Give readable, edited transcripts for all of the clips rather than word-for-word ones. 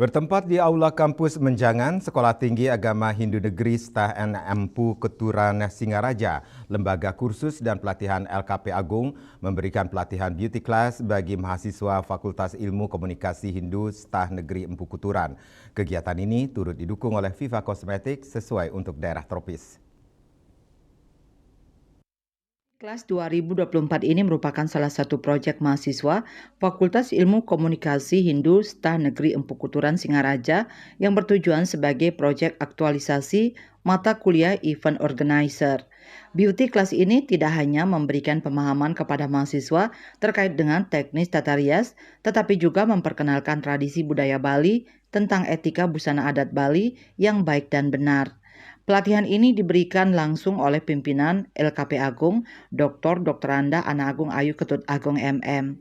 Bertempat di Aula Kampus Menjangan, Sekolah Tinggi Agama Hindu Negeri Stah Empu Keturan Singaraja, Lembaga Kursus dan Pelatihan LKP Agung memberikan pelatihan beauty class bagi mahasiswa Fakultas Ilmu Komunikasi Hindu Stah Negeri Empu Keturan. Kegiatan ini turut didukung oleh Viva Kosmetik sesuai untuk daerah tropis. Kelas 2024 ini merupakan salah satu proyek mahasiswa Fakultas Ilmu Komunikasi Hindu Stah Negeri Empu Keturan Singaraja yang bertujuan sebagai proyek aktualisasi mata kuliah event organizer. Beauty class ini tidak hanya memberikan pemahaman kepada mahasiswa terkait dengan teknis tata rias, tetapi juga memperkenalkan tradisi budaya Bali tentang etika busana adat Bali yang baik dan benar. Pelatihan ini diberikan langsung oleh pimpinan LKP Agung, Dr. Anda Ana Agung Ayu Ketut Agung MM.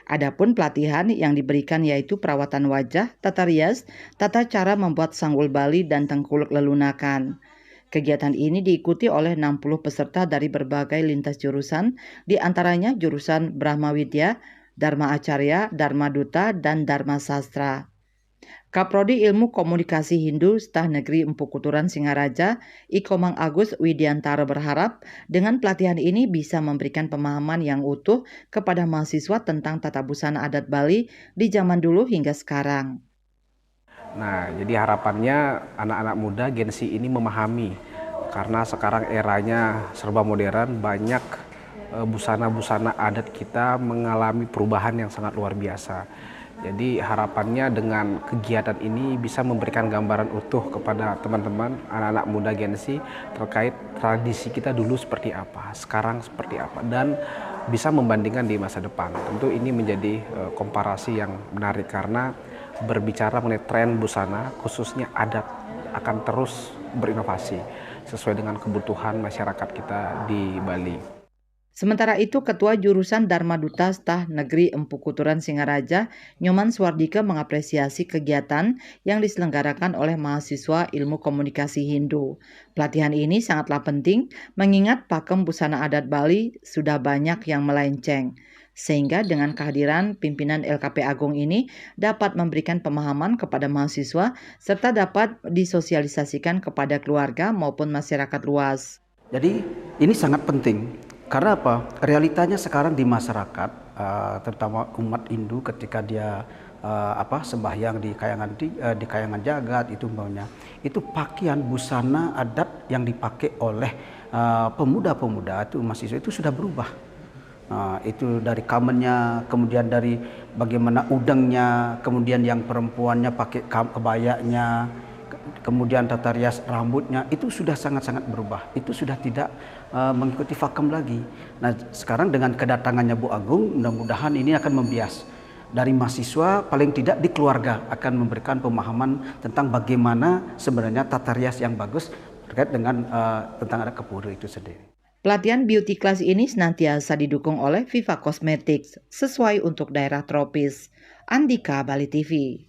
Adapun pelatihan yang diberikan yaitu perawatan wajah, tata rias, tata cara membuat sanggul Bali dan tengkuluk lelunakan. Kegiatan ini diikuti oleh 60 peserta dari berbagai lintas jurusan, di antaranya jurusan Brahma Widya, Dharma Acarya, Dharma Duta, dan Dharma Sastra. Kaprodi Ilmu Komunikasi Hindu Stah Negeri Empu Keturan Singaraja, Ikomang Agus Widiantara berharap dengan pelatihan ini bisa memberikan pemahaman yang utuh kepada mahasiswa tentang tata busana adat Bali di zaman dulu hingga sekarang. Nah, jadi harapannya anak-anak muda Gen Z ini memahami karena sekarang eranya serba modern, banyak busana-busana adat kita mengalami perubahan yang sangat luar biasa. Jadi harapannya dengan kegiatan ini bisa memberikan gambaran utuh kepada teman-teman anak-anak muda Gen Z terkait tradisi kita dulu seperti apa, sekarang seperti apa, dan bisa membandingkan di masa depan. Tentu ini menjadi komparasi yang menarik karena berbicara mengenai tren busana khususnya adat akan terus berinovasi sesuai dengan kebutuhan masyarakat kita di Bali. Sementara itu, Ketua Jurusan Dharma Duta Stah Negeri Empu Keturan Singaraja, Nyoman Swardike mengapresiasi kegiatan yang diselenggarakan oleh mahasiswa Ilmu Komunikasi Hindu. Pelatihan ini sangatlah penting mengingat pakem busana adat Bali sudah banyak yang melenceng. Sehingga dengan kehadiran pimpinan LKP Agung ini dapat memberikan pemahaman kepada mahasiswa serta dapat disosialisasikan kepada keluarga maupun masyarakat luas. Jadi ini sangat penting. Karena apa? Realitanya sekarang di masyarakat, terutama umat Hindu ketika dia sembahyang di kayangan jagat itu umpamanya, itu pakaian busana adat yang dipakai oleh pemuda-pemuda itu mahasiswa itu sudah berubah. Itu dari kamennya, kemudian dari bagaimana udangnya, kemudian yang perempuannya pakai kebayanya, kemudian tata rias rambutnya itu sudah sangat-sangat berubah. Itu sudah tidak mengikuti pakem lagi. Nah, sekarang dengan kedatangannya Bu Agung, mudah-mudahan ini akan membias. Dari mahasiswa paling tidak di keluarga akan memberikan pemahaman tentang bagaimana sebenarnya tata rias yang bagus terkait dengan tentang adat Kepuru itu sendiri. Pelatihan beauty class ini senantiasa didukung oleh Viva Cosmetics sesuai untuk daerah tropis. Andika, Bali TV.